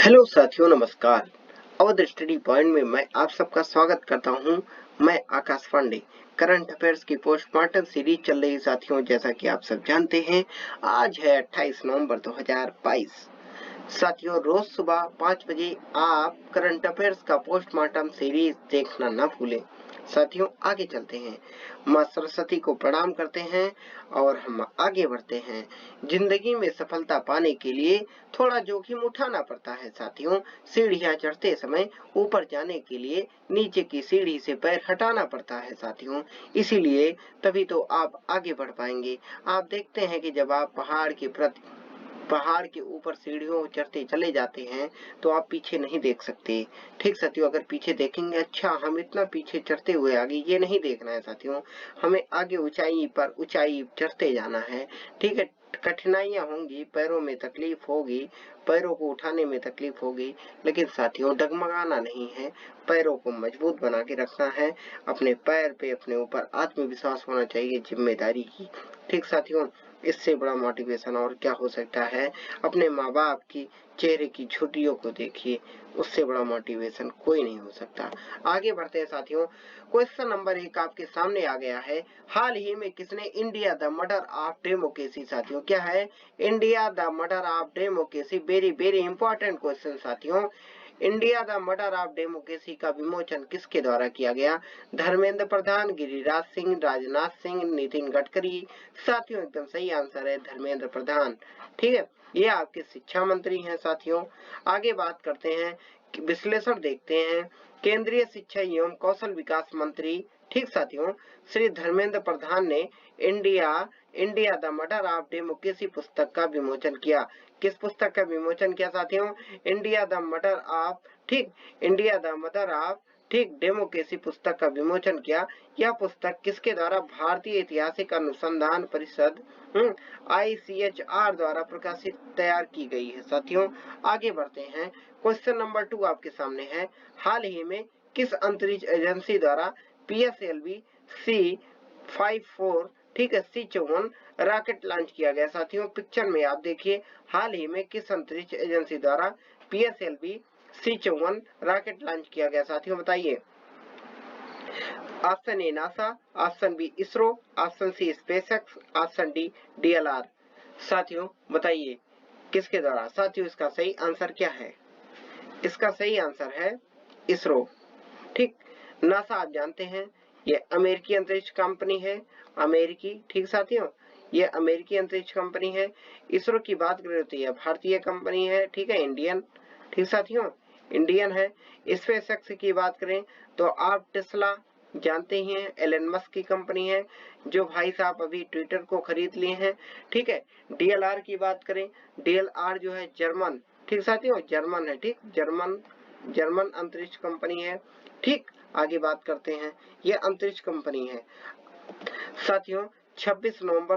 Hello साथियों, नमस्कार। Awadh study point में मैं आप सबका स्वागत करता हूं। मैं आकाश पांडे। करंट अफेयर्स की पोस्टमार्टम सीरीज चल रही साथियों, जैसा कि आप सब जानते हैं। आज है 28 नवंबर 2022। साथियों, रोज सुबह 5 बजे आप करंट अफेयर्स का पोस्टमार्टम सीरीज देखना ना भूलें। साथियों, आगे चलते हैं। माँ सरस्वती को प्रणाम करते हैं और हम आगे बढ़ते हैं। जिंदगी में सफलता पाने के लिए थोड़ा जोखिम उठाना पड़ता है साथियों। सीढ़ियां चढ़ते समय ऊपर जाने के लिए नीचे की सीढ़ी से पैर हटाना पड़ता है साथियों। इसीलिए तभी तो आप आगे बढ़ पाएंगे। आप देखते हैं कि जब आप पहाड़ के ऊपर सीढ़ियों चढ़ते चले जाते हैं तो आप पीछे नहीं देख सकते। ठीक साथियों, अगर पीछे देखेंगे, अच्छा हम इतना पीछे चढ़ते हुए आगे, ये नहीं देखना है साथियों। हमें आगे ऊंचाई पर ऊंचाई चढ़ते जाना है। ठीक है, कठिनाइयां होंगी, पैरों में तकलीफ होगी, पैरों को उठाने में तकलीफ होगी, लेकिन साथियों डगमगाना नहीं है। पैरों को मजबूत बना के रखना है। अपने पैर पे अपने ऊपर आत्मविश्वास होना चाहिए, जिम्मेदारी की। ठीक साथियों, इससे बड़ा मोटिवेशन और क्या हो सकता है। अपने माँ बाप की चेहरे की झुर्रियों को देखिए, उससे बड़ा मोटिवेशन कोई नहीं हो सकता। आगे बढ़ते हैं साथियों। क्वेश्चन नंबर 1 आपके सामने आ गया है। हाल ही में किसने India the murder of democracy, साथियों क्या है India the murder of democracy, very very important question साथियों। India the murder of democracy का विमोचन किसके द्वारा किया गया? धर्मेंद्र प्रधान, गिरिराज सिंह, राजनाथ सिंह, नितिन गडकरी। साथियों एकदम सही आंसर है धर्मेंद्र प्रधान। ठीक है, ये आपके शिक्षा मंत्री हैं साथियों। आगे बात करते हैं, विश्लेषण देखते हैं। केंद्रीय शिक्षा एवं कौशल विकास मंत्री, ठीक साथियों, श्री धर्मेंद्र प्रधान ने India the murder of democracy पुस्तक का विमोचन किया। किस पुस्तक का विमोचन किया साथियों? इंडिया द मर्डर ऑफ, ठीक, इंडिया द मदर ऑफ, ठीक, डेमोक्रेसी पुस्तक का विमोचन किया। यह पुस्तक किसके द्वारा? भारतीय ऐतिहासिक अनुसंधान परिषद ICHR द्वारा प्रकाशित तैयार की गई है साथियों। आगे बढ़ते हैं। क्वेश्चन नंबर 2 आपके सामने है। हाल ही में किस अंतरिक्ष एजेंसी द्वारा PSLV C54, ठीक है, C54 रॉकेट लॉन्च किया गया? साथियों पिक्चर में आप देखिए, हाल ही में किस अंतरिक्ष एजेंसी द्वारा PSLV C54 रॉकेट लॉन्च किया गया? साथियों बताइए। Option A NASA, option B ISRO, option C SpaceX, option D DLR। साथियों बताइए किसके द्वारा? साथियों इसका सही आंसर क्या है? इसका सही आंसर है इसरो। ठीक, नासा आप जानते हैं ये अमेरिकी अंतरिक्ष कंपनी है, अमेरिकी। ठीक साथियों, ये अमेरिकी अंतरिक्ष कंपनी है। इसरो की बात करें तो यह भारतीय कंपनी है, ठीक है, इंडियन। ठीक साथियों, इंडियन है। स्पेसएक्स की बात करें तो आप टेस्ला जानते ही हैं, एलन मस्क की कंपनी है, जो भाई साहब अभी ट्विटर को खरीद लिए हैं। ठीक है, DLR की बात करें, DLR जो है जर्मन, ठीक साथियों, जर्मन है, ठीक, जर्मन अंतरिक्ष कंपनी है। ठीक, आगे बात करते हैं, ये अंतरिक्ष कंपनी है साथियों। 26 नवंबर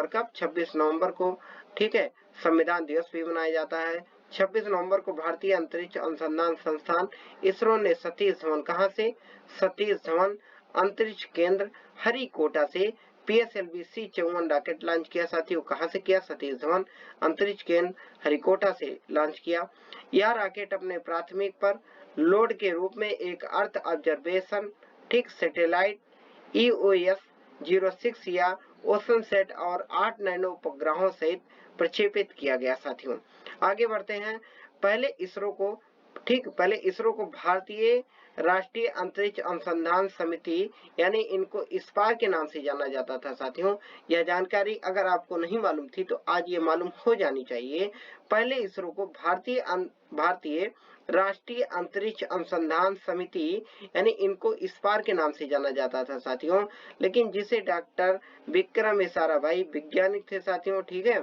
कब? 26 नवंबर को, ठीक है, संविधान दिवस भी मनाया जाता है। 26 नवंबर को भारतीय अंतरिक्ष अनुसंधान संस्थान इसरो ने सतीश धवन, कहां से? सतीश धवन अंतरिक्ष केंद्र हरिकोटा से PSLV C54 रॉकेट लॉन्च किया। साथियों कहां से किया? सतीश धवन अंतरिक्ष केंद्र हरिकोटा से लॉन्च किया। यह रॉकेट अपने प्राथमिक पर लोड के रूप में एक अर्थ ऑब्जर्वेशन, ठीक, सैटेलाइट EOS-06 या ओशन सेट और 8 नैनो उपग्रहों सहित प्रक्षेपित किया गया। साथियों आगे बढ़ते हैं। पहले इसरो को भारतीय राष्ट्रीय अंतरिक्ष अनुसंधान समिति, यानी इनको इस्पार के नाम से जाना जाता था। साथियों यह जानकारी अगर आपको नहीं मालूम थी तो आज ये मालूम हो जानी चाहिए। पहले इसरो को भारतीय राष्ट्रीय अंतरिक्ष अनुसंधान समिति, यानी इनको इस्पार के नाम से जाना जाता था साथियों। लेकिन जिसे डॉक्टर विक्रम साराभाई वैज्ञानिक थे साथियों, ठीक है,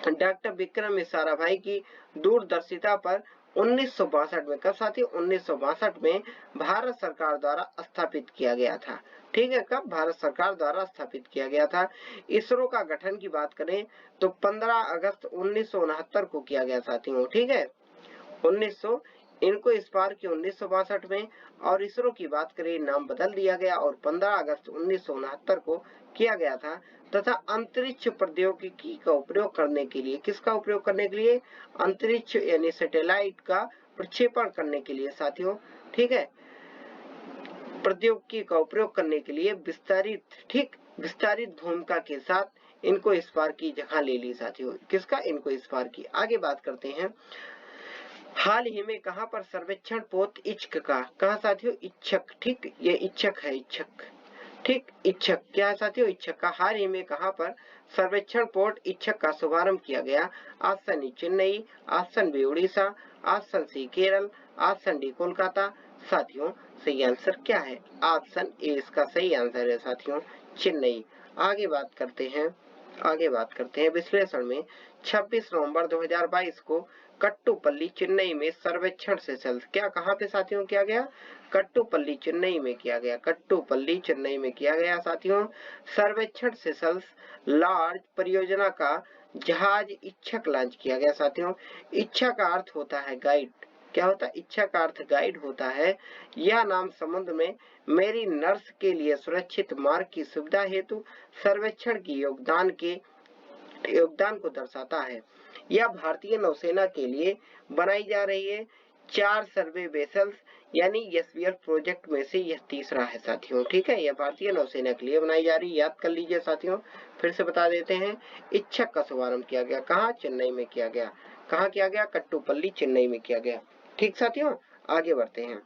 डॉक्टर विक्रम साराभाई की दूरदर्शिता पर 1962 में, कब साथियों? 1962 में भारत सरकार द्वारा स्थापित किया गया था। ठीक है, कब? भारत सरकार द्वारा स्थापित किया गया था। इसरो का गठन की बात करें तो 15 अगस्त 1969 को किया गया साथियों। ठीक है, इनको इस्पार की 1962 में, और इसरो की बात करें नाम बदल दिया गया और 15 अगस्त 1969 को किया गया था। तथा अंतरिक्ष प्रौद्योगिकी का उपयोग करने के लिए, किसका उपयोग करने के लिए, अंतरिक्ष यानी सैटेलाइट का प्रक्षेपण करने के लिए साथियों, ठीक है, प्रौद्योगिकी का उपयोग करने के लिए विस्तारित भूमिका के साथ इनको इस बार की जगह ले ली साथियों, किसका, इनको इस बार की। आगे बात करते हैं, हाल ही में कहां पर सर्वेक्षण पोत इच्छक का, कहा साथियों, इच्छक, ठीक, ये इच्छक है, इच्छक, ठीक, इच्छक क्या है साथियों, इच्छक का हाल ही में कहां पर सर्वेक्षण पोर्ट इच्छक का शुभारंभ किया गया। Option E Chennai, option B Orissa, option C Kerala, option D Kolkata. साथियों सही आंसर क्या है, ऑप्शन ए इसका सही आंसर है साथियों, चेन्नई। आगे बात करते हैं विश्लेषण में। 26 नवंबर 2022 को कट्टुपल्ली चेन्नई में सर्वेक्षण सेशंस, क्या कहां पे साथियों किया गया, कट्टुपल्ली चेन्नई में किया गया, कट्टुपल्ली चेन्नई में किया गया साथियों सर्वेक्षण सेशंस लार्ज परियोजना का जहाज इच्छक लॉन्च किया गया साथियों। इच्छा का अर्थ होता है गाइड, क्या होता है, इच्छा का अर्थ गाइड होता है। यह नाम समुद्र में मेरी नर्स के लिए सुरक्षित मार्ग की सुविधा हेतु सर्वेक्षण की योगदान को दर्शाता है। यह भारतीय नौसेना के लिए बनाई जा रही है 4 सर्वे वेसल्स यानी एसवीएल प्रोजेक्ट में से यह तीसरा है साथियों, ठीक है, यह भारतीय नौसेना के लिए बनाई जा रही है, याद कर लीजिए साथियों। फिर से बता देते हैं, इच्छक का शुभारंभ किया गया, कहाँ, चेन्नई में किया गया, कहाँ किया गया, कट्टुपल्ली चेन्नई में किया गया, ठीक साथियों। आगे बढ़ते हैं,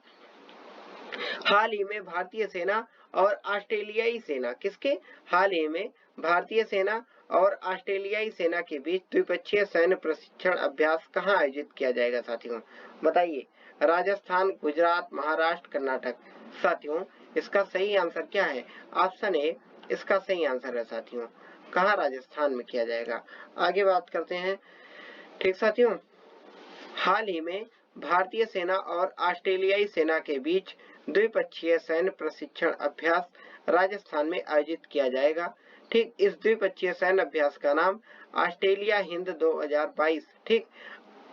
हाल ही में भारतीय सेना और ऑस्ट्रेलियाई सेना, किसके, हाल ही में भारतीय सेना और ऑस्ट्रेलियाई सेना के बीच द्विपक्षीय सैन्य प्रशिक्षण अभ्यास कहां आयोजित किया जाएगा साथियों, बताइए, राजस्थान, गुजरात, महाराष्ट्र, कर्नाटक। साथियों इसका सही आंसर क्या है, ऑप्शन ए इसका सही आंसर है साथियों, कहां, राजस्थान में किया जाएगा। आगे बात करते हैं, ठीक साथियों, हाल ही में भारतीय सेना और ऑस्ट्रेलियाई सेना के बीच द्विपक्षीय सैन्य प्रशिक्षण अभ्यास राजस्थान में आयोजित किया जाएगा, ठीक, इस द्विपक्षीय सैन्य अभ्यास का नाम ऑस्ट्रेलिया हिंद 2022, ठीक,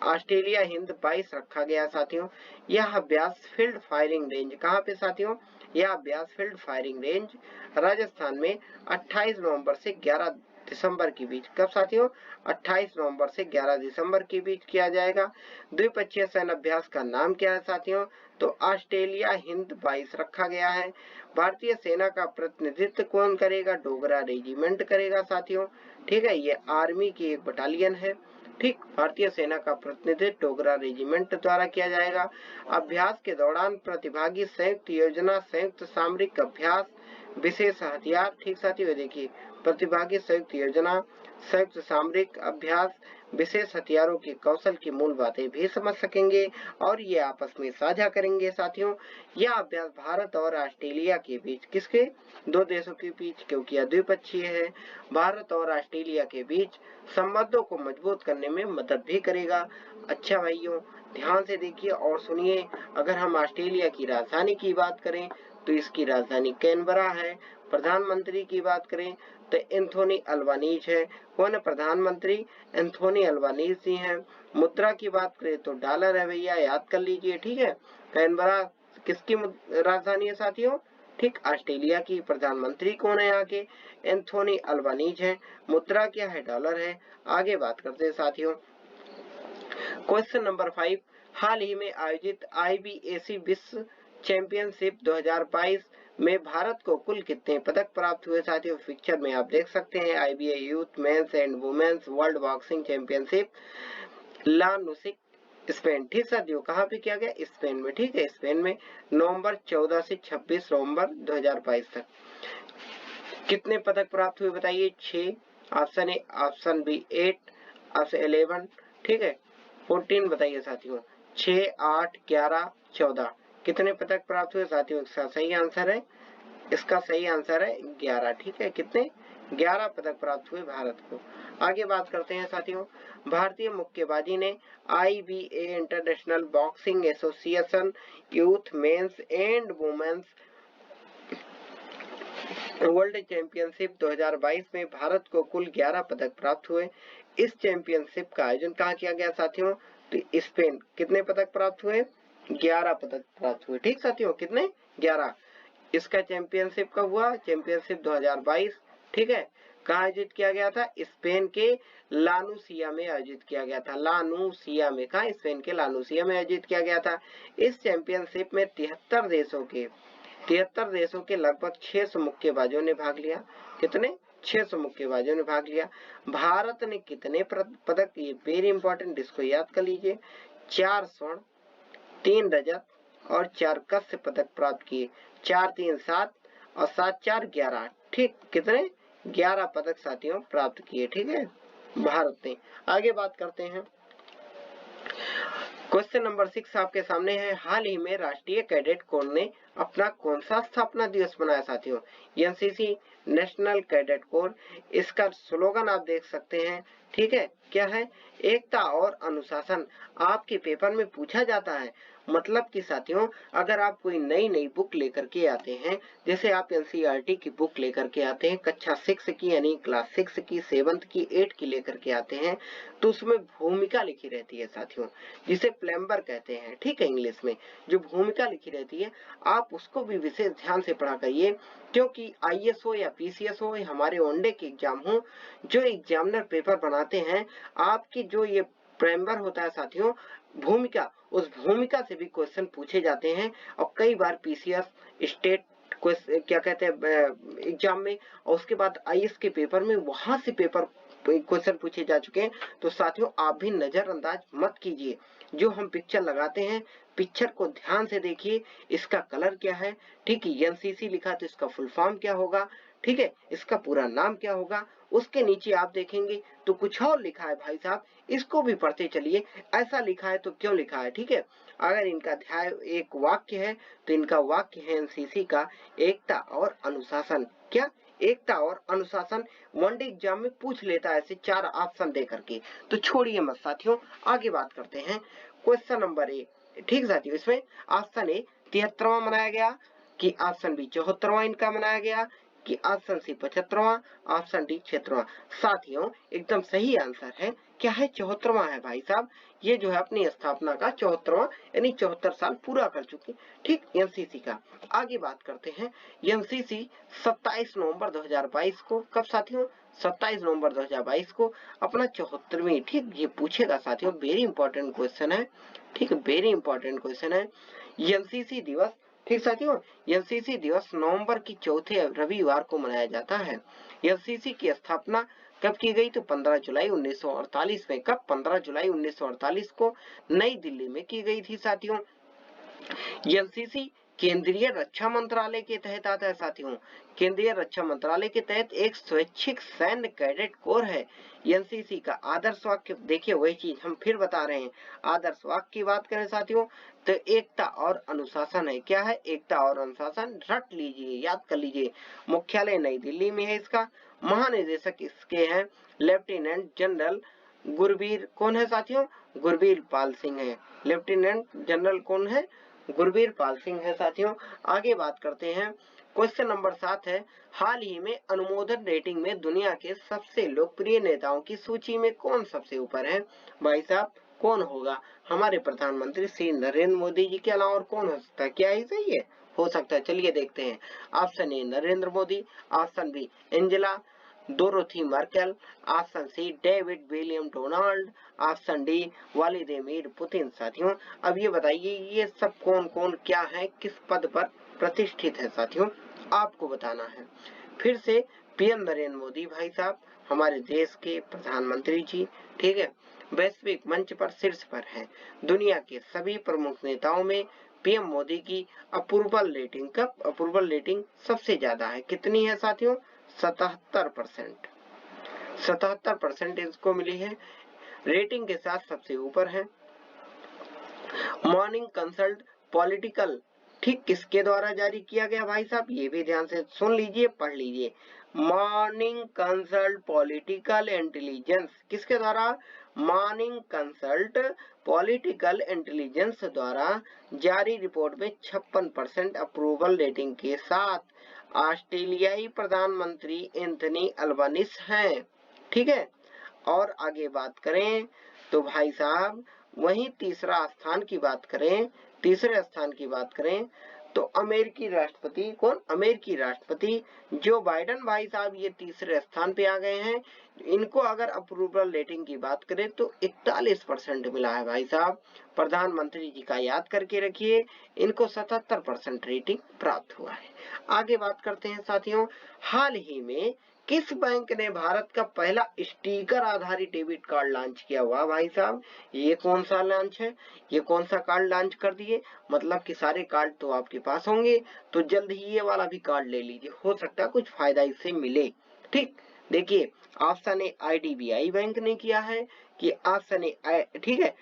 ऑस्ट्रेलिया हिंद 22 रखा गया साथियों। यह अभ्यास फील्ड फायरिंग रेंज, कहाँ पे साथियों, यह अभ्यास फील्ड फायरिंग रेंज राजस्थान में 28 नवंबर से 11 दिसंबर के बीच, कब साथियों, 28 नवंबर से 11 दिसंबर के बीच किया जाएगा। द्विपक्षीय सैन्य अभ्यास का नाम क्या है साथियों, तो ऑस्ट्रेलिया हिंद 22 रखा गया है। भारतीय सेना का प्रतिनिधित्व कौन करेगा, डोगरा रेजिमेंट करेगा साथियों, ठीक है, ये आर्मी की एक बटालियन है, ठीक, भारतीय सेना का प्रतिनिधित्व डोगरा रेजिमेंट द्वारा किया जाएगा। अभ्यास के दौरान प्रतिभागी संयुक्त योजना, संयुक्त सामरिक अभ्यास, विशेष हथियार, ठीक साथियों, देखिए प्रतिभागी संयुक्त योजना, संयुक्त सामरिक अभ्यास, विशेष हथियारों के कौशल की मूल बातें भी समझ सकेंगे और ये आपस में साझा करेंगे साथियों। यह अभ्यास भारत और ऑस्ट्रेलिया के बीच, किसके, दो देशों के बीच, क्योंकि यह द्विपक्षीय है, भारत और ऑस्ट्रेलिया के बीच संबंधों को मजबूत करने में मदद भी करेगा। अच्छा भाइयों ध्यान से देखिए और सुनिए, अगर हम ऑस्ट्रेलिया की राजधानी की बात करें तो इसकी राजधानी कैनबरा है। प्रधानमंत्री की बात करें तो एंथोनी अल्बानीज है, कौन है प्रधानमंत्री, एंथोनी अल्बानीज जी हैं। मुद्रा की बात करें तो डॉलर है भैया, याद कर लीजिए, ठीक है। कैनबरा किसकी राजधानी है साथियों, ठीक, ऑस्ट्रेलिया की। प्रधानमंत्री कौन है यहाँ के, एंथोनी अल्बानीज है। मुद्रा क्या है, डॉलर है। आगे बात करते हैं साथियों, क्वेश्चन नंबर 5, हाल ही में आयोजित आईबीएसी विश्व चैंपियनशिप 2022 में भारत को कुल कितने पदक प्राप्त हुए साथियों, पिक्चर में आप देख सकते हैं, IBA youth men's and women's world boxing championship लानुसिक स्पेन, ठीक साथियों, कहाँ पे किया गया, स्पेन में, ठीक है, स्पेन में नवंबर 14 से 26 नवंबर 2022 तक। कितने पदक प्राप्त हुए बताइए, 6, option A, option B 8, option 11, ठीक है, 14 बताइए साथियों, 6, 8, 11, 14, कितने पदक प्राप्त हुए साथियों, इसका सही आंसर है, इसका सही आंसर है 11, ठीक है, कितने, 11 पदक प्राप्त हुए भारत को। आगे बात करते हैं साथियों, भारतीय मुक्केबाजी ने IBA international boxing association youth men's and women's world championship 2022 में भारत को कुल 11 पदक प्राप्त हुए। इस चैंपियनशिप का आयोजन कहाँ किया गया साथियों, तो स्पेन। कितने पदक प्राप्त हुए, 11 पदक प्राप्त हुए, ठीक साथियों, कितने, 11। इसका चैंपियनशिप कब हुआ, चैंपियनशिप 2022, ठीक है, कहाँ आयोजित किया गया था? स्पेन के लानुसिया में आयोजित किया गया था। लानुसिया में, कहाँ? स्पेन के लानुसिया में आयोजित किया गया था। इस चैंपियनशिप में 73 देशों के लगभग 600 मुक्केबाजों ने भाग लिया। कितने? 600 मुक्केबाजों ने भाग लिया। भारत ने कितने पदक? ये वेरी इंपॉर्टेंट, इसको याद कर लीजिए। 4 स्वर्ण, 3 रजत और 4 कांस्य पदक प्राप्त किए। 4 3 7 और 7 4 11। ठीक, कितने? 11 पदक साथियों प्राप्त किए। ठीक है, भारत ने। आगे बात करते हैं। क्वेश्चन नंबर 6 आपके सामने है। हाल ही में राष्ट्रीय कैडेट कोर ने अपना कौन सा स्थापना दिवस मनाया साथियों? NCC, national cadet corps. इसका स्लोगन आप देख सकते हैं। ठीक है, क्या है? एकता और अनुशासन। आपके पेपर में पूछा जाता है। मतलब कि साथियों, अगर आप कोई नई बुक लेकर के आते हैं, जैसे आप एनसीईआरटी की बुक लेकर के आते हैं, कक्षा 6 की यानी क्लास 6 की, 7th की, 8 की लेकर के आते हैं, तो उसमें भूमिका लिखी रहती है साथियों, जिसे प्लेम्बर कहते हैं। ठीक है, इंग्लिश में जो भूमिका लिखी रहती है, आप उसको भी विशेष ध्यान से पढ़ा करिए, क्योंकि आईएएस हो या पीसीएस हो, हमारे वनडे के एग्जाम हो, जो एग्जामिनर पेपर बनाते हैं, आपकी जो ये प्रेम्बर होता है साथियों, भूमिका, उस भूमिका से भी क्वेश्चन पूछे जाते हैं। और कई बार पीसीएस, स्टेट क्या कहते हैं एग्जाम में, और उसके बाद आईएएस के पेपर में वहां से पेपर क्वेश्चन पूछे जा चुके हैं। तो साथियों, आप भी नजरअंदाज मत कीजिए। जो हम पिक्चर लगाते हैं, पिक्चर को ध्यान से देखिए, इसका कलर क्या है। ठीक है, एनसीसी लिखा तो इसका फुल फॉर्म क्या होगा? ठीक है, इसका पूरा नाम क्या होगा? उसके नीचे आप देखेंगे तो कुछ और लिखा है भाई साहब, इसको भी पढ़ते चलिए। ऐसा लिखा है तो क्यों लिखा है? ठीक है, अगर इनका अध्याय एक वाक्य है तो इनका वाक्य है एनसीसी का एकता और अनुशासन। क्या? एकता और अनुशासन। वनडे एग्जाम में पूछ लेता है ऐसे 4 ऑप्शन दे करके, तो छोड़िए मत साथियों। आगे बात करते हैं क्वेश्चन नंबर 1। ठीक साथियों, इसमें ऑप्शन ए 73वां मनाया गया, कि ऑप्शन बी 74वां इनका मनाया गया, कि ऑप्शन सी 75वां, ऑप्शन डी 76वां। साथियों, एकदम सही आंसर है। क्या है? 74वां है भाई साहब। ये जो है अपनी स्थापना का 74वां, यानी 74 साल पूरा कर चुकी। ठीक, एनसीसी का। आगे बात करते हैं। एनसीसी 27 नवंबर 2022 को, कब साथियों? 27 नवंबर 2022 को अपना 74वीं, ठीक, ये पूछेगा साथियों, वेरी इंपॉर्टेंट क्वेश्चन है। ठीक है, वेरी इंपॉर्टेंट क्वेश्चन है। एनसीसी दिवस, ठीक साथियों, एनसीसी दिवस नवंबर की चौथे रविवार को मनाया जाता है। एनसीसी की स्थापना कब की गई? तो 15 जुलाई 1948 में। कब? 15 जुलाई 1948 को नई दिल्ली में की गई थी साथियों। एनसीसी केंद्रीय रक्षा मंत्रालय के तहत आता है साथियों। केंद्रीय रक्षा मंत्रालय के तहत एक स्वैच्छिक सैन्य कैडेट कोर है। एनसीसी का आदर्श वाक्य देखिए, वही चीज हम फिर बता रहे हैं। आदर्श वाक्य की बात करें साथियों, तो एकता और अनुशासन है। क्या है? एकता और अनुशासन। रट लीजिए, याद कर लीजिए। मुख्यालय नई दिल्ली में है इसका। महानिदेशक इसके हैं लेफ्टिनेंट जनरल गुरबीर, कौन है साथियों? गुरबीर पाल सिंह है। लेफ्टिनेंट जनरल कौन है? गुरबीर पाल सिंह है साथियों। आगे बात करते हैं। क्वेश्चन नंबर 7 है। हाल ही में अनुमोदन रेटिंग में दुनिया के सबसे लोकप्रिय नेताओं की सूची में कौन सबसे ऊपर है? भाई साहब, कौन होगा? हमारे प्रधानमंत्री श्री नरेंद्र मोदी जी के अलावा और कौन हो सकता है? क्या ही सही है? हो सकता है, चलिए देखते हैं। Option A Narendra Modi, option B Angela Dorothy Merkel, option C David William Donald, option D Vladimir Putin. साथियों, अब ये बताइए, ये सब कौन कौन क्या है, किस पद पर प्रतिष्ठित है साथियों, आपको बताना है। फिर से पीएम नरेंद्र मोदी भाई साहब, हमारे देश के प्रधानमंत्री जी, ठीक है, वैश्विक मंच पर शीर्ष पर है। दुनिया के सभी प्रमुख नेताओं में पीएम मोदी की अप्रूवल रेटिंग, कब अप्रूवल रेटिंग सबसे ज्यादा है? कितनी है साथियों? 77%। 77% इसको मिली है। रेटिंग के साथ सबसे ऊपर है। मॉर्निंग कंसल्ट पॉलिटिकल, ठीक, किसके द्वारा जारी किया गया भाई साहब? ये भी ध्यान से सुन लीजिए, पढ़ लीजिए। मॉर्निंग कंसल्ट पॉलिटिकल इंटेलिजेंस, किसके द्वारा? मॉर्निंग कंसल्ट पॉलिटिकल इंटेलिजेंस द्वारा जारी रिपोर्ट में 56% अप्रूवल रेटिंग के साथ ऑस्ट्रेलियाई प्रधानमंत्री एंथनी अल्बानीज हैं। ठीक है, और आगे बात करें तो भाई साहब, वहीं तीसरे स्थान की बात करें तो अमेरिकी राष्ट्रपति कौन, अमेरिकी राष्ट्रपति जो बाइडेन भाई साहब ये तीसरे स्थान पे आ गए हैं। इनको अगर अप्रूवल रेटिंग की बात करें तो 41% मिला है भाई साहब। प्रधानमंत्री जी का याद करके रखिए, इनको 77% रेटिंग प्राप्त हुआ है। आगे बात करते हैं साथियों, हाल ही में किस बैंक ने भारत का पहला स्टिकर आधारित डेबिट कार्ड लॉन्च किया हुआ भाई साहब? ये कौन सा लॉन्च है, ये कौन सा कार्ड लॉन्च कर दिए? मतलब कि सारे कार्ड तो आपके पास होंगे, तो जल्द ही ये वाला भी कार्ड ले लीजिए, हो सकता है कुछ फायदा इससे मिले। ठीक, देखिए ऑप्शन ए IDBI बैंक ने किया है, कि ऑप्शन ए ठीक है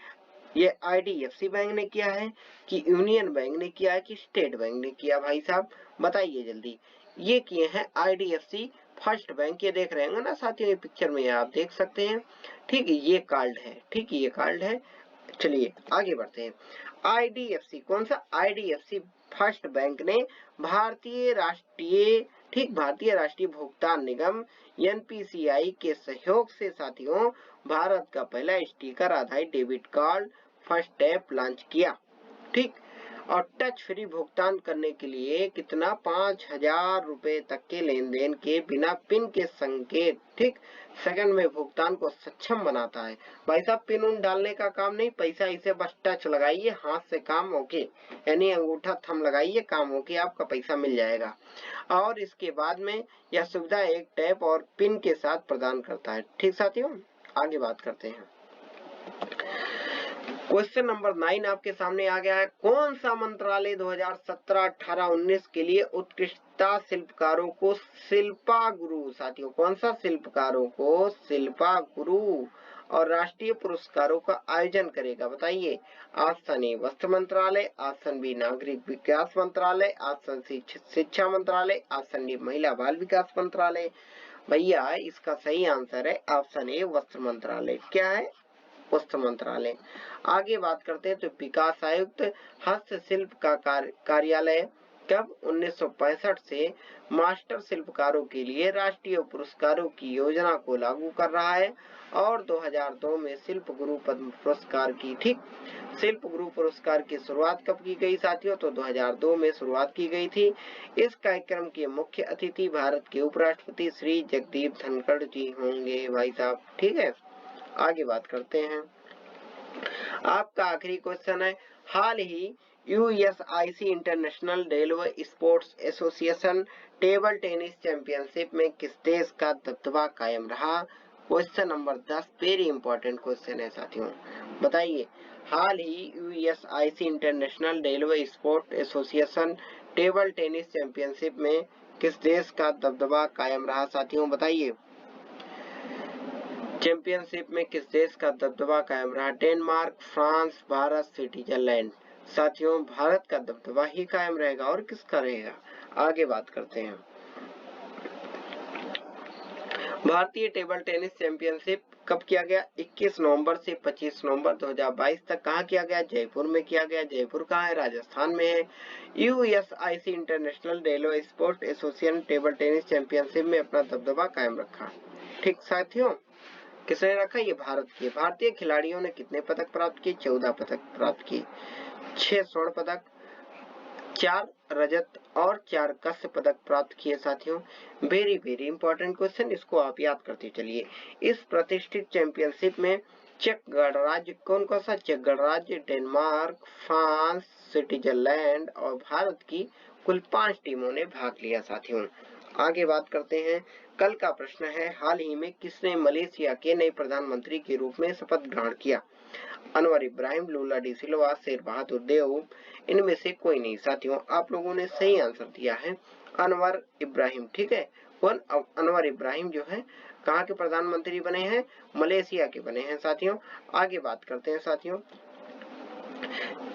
ये IDFC बैंक ने किया है, कि यूनियन बैंक ने किया है, कि स्टेट बैंक ने किया भाई साहब? बताइए जल्दी। ये किए हैं IDFC फर्स्ट बैंक। ये देख रहे हैं ना साथियों, ये पिक्चर में आप देख सकते हैं। ठीक है, ये कार्ड है, ठीक है ये कार्ड है। चलिए आगे बढ़ते हैं। IDFC कौन सा, IDFC फर्स्ट बैंक ने भारतीय राष्ट्रीय भुगतान निगम NPCI के सहयोग से साथियों भारत का पहला स्टिकर आधारित debit card first tap launch किया। ठीक, और टच फ्री भुगतान करने के लिए कितना, 5000 रुपए तक के लेन देन के बिना पिन के संकेत ठीक सेकंड में भुगतान को सक्षम बनाता है। भाई साहब पिन उन डालने का काम नहीं, पैसा इसे बस टच लगाइए, हाथ से काम होके, यानी अंगूठा थंब लगाइए, काम होके आपका पैसा मिल जाएगा। और इसके बाद में यह सुविधा एक टैप और पिन के साथ प्रदान करता है। ठीक साथियों, आगे बात करते हैं। क्वेश्चन नंबर 9 आपके सामने आ गया है। कौन सा मंत्रालय 2017, 18, 19 के लिए उत्कृष्टता शिल्पकारों को शिल्पा गुरु, साथियों कौन सा शिल्पकारों को शिल्पा गुरु और राष्ट्रीय पुरस्कारों का आयोजन करेगा? बताइए। ऑप्शन ए वस्त्र मंत्रालय, ऑप्शन बी नागरिक विकास मंत्रालय, ऑप्शन सी शिक्षा मंत्रालय, ऑप्शन डी महिला बाल विकास मंत्रालय। भैया इसका सही आंसर है ऑप्शन ए वस्त्र मंत्रालय। क्या है? वस्त्र मंत्रालय। आगे बात करते हैं तो विकास आयुक्त हस्तशिल्प का कार्यालय कब 1965 से मास्टर शिल्पकारों के लिए राष्ट्रीय पुरस्कारों की योजना को लागू कर रहा है और 2002 में शिल्प गुरु पद्म पुरस्कार की ठीक शिल्प गुरु पुरस्कार की शुरुआत कब की गई साथियों? तो 2002 में शुरुआत की गई थी। इस कार्यक्रम के मुख्य अतिथि भारत के उपराष्ट्रपति श्री जगदीप धनखड़ जी होंगे भाई साहब। ठीक है, आगे बात करते हैं। आपका आखिरी क्वेश्चन है, हाल ही USIC international railway sports association table tennis championship में किस देश का दबदबा कायम रहा? Question number 10 very important question है साथियों। बताइए, हाल ही USIC international railway sports association table tennis championship में किस देश का दबदबा कायम रहा? साथियों बताइए, चैंपियनशिप में किस देश का दबदबा कायम रहा? Denmark, France, Bharat, Switzerland. साथियों भारत का दबदबा ही कायम रहेगा, और किसका रहेगा? आगे बात करते हैं। भारतीय टेबल टेनिस चैंपियनशिप कब किया गया? 21 नवंबर से 25 नवंबर 2022 तक। कहाँ किया गया? जयपुर में किया गया। जयपुर कहाँ है? राजस्थान में है। USIC इंटरनेशनल डेलो sport association table tennis championship में अपना दबदबा कायम रखा। ठीक साथियों, किसने रखा? ये भारत के। भारतीय खिलाड़ियों ने कितने पदक प्राप्त किए? 14 पदक प्राप्त किए। 6 स्वर्ण पदक, 4 रजत और 4 कांस्य पदक प्राप्त किए साथियों। वेरी वेरी इंपॉर्टेंट क्वेश्चन, इसको आप याद करते चलिए। इस प्रतिष्ठित चैंपियनशिप में चेक गणराज्य, कौन कौन सा? चेक गणराज्य, डेनमार्क, फ्रांस, स्विट्जरलैंड और भारत की कुल 5 टीमों ने भाग लिया साथियों। आगे बात करते हैं। कल का प्रश्न है, हाल ही में किसने मलेशिया के नए प्रधानमंत्री के रूप में शपथ ग्रहण किया? अनवर इब्राहिम, लूला डी सिल्वा, शेर बहादुर देव, इनमें से कोई नहीं। साथियों आप लोगों ने सही आंसर दिया है अनवर इब्राहिम। ठीक है, कौन? अनवर इब्राहिम जो है कहाँ के प्रधानमंत्री बने हैं? मलेशिया के बने हैं साथियों। आगे बात करते हैं साथियों।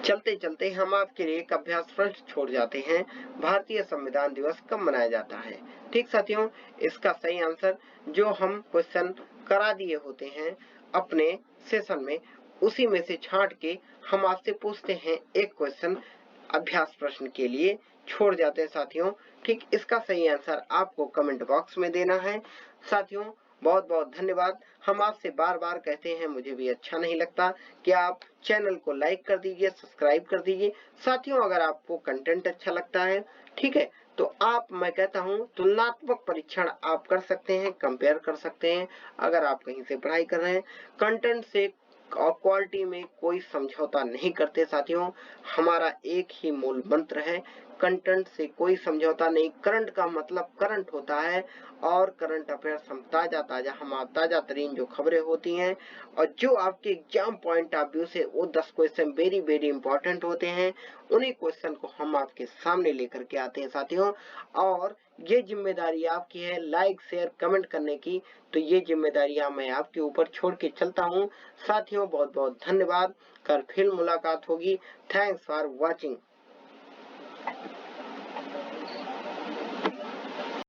चलते चलते हम आपके लिए एक अभ्यास प्रश्न छोड़ जाते हैं। भारतीय संविधान दिवस कब मनाया जाता है? ठीक साथियों, इसका सही आंसर जो हम क्वेश्चन करा दिए होते हैं अपने सेशन में, उसी में से छांट के हम आपसे पूछते हैं एक क्वेश्चन अभ्यास प्रश्न के लिए छोड़ जाते हैं साथियों। ठीक, इसका सही आंसर आपको कमेंट बॉक्स में देना है साथियों। बहुत बहुत धन्यवाद। हम आपसे बार बार कहते हैं, मुझे भी अच्छा नहीं लगता, कि आप चैनल को लाइक कर दीजिए, सब्सक्राइब कर दीजिए। साथियों, अगर आपको कंटेंट अच्छा लगता है, ठीक है, तो आप, मैं कहता हूं, तुलनात्मक परीक्षण आप कर सकते हैं, कंपेयर कर सकते हैं। अगर आप कहीं से पढ़ाई कर रहे हैं, कंटेंट से और क्वालिटी में कोई समझौता नहीं करते साथियों। हमारा एक ही मूल मंत्र है, कंटेंट से कोई समझौता नहीं। करंट का मतलब करंट होता है, और करंट अफेयर्स हम ताजा तरीन जो खबरें होती हैं, और जो आपके एग्जाम पॉइंट ऑफ व्यू से वो 10 क्वेश्चन वेरी वेरी इंपॉर्टेंट होते हैं, उन्हीं क्वेश्चन को हम आपके सामने लेकर के आते हैं साथियों। और ये जिम्मेदारी आपकी है लाइक शेयर कमेंट करने की, तो ये जिम्मेदारियां मैं आपके ऊपर छोड़ के चलता हूं साथियों। बहुत बहुत धन्यवाद। कल फिर मुलाकात होगी। Thanks for watching.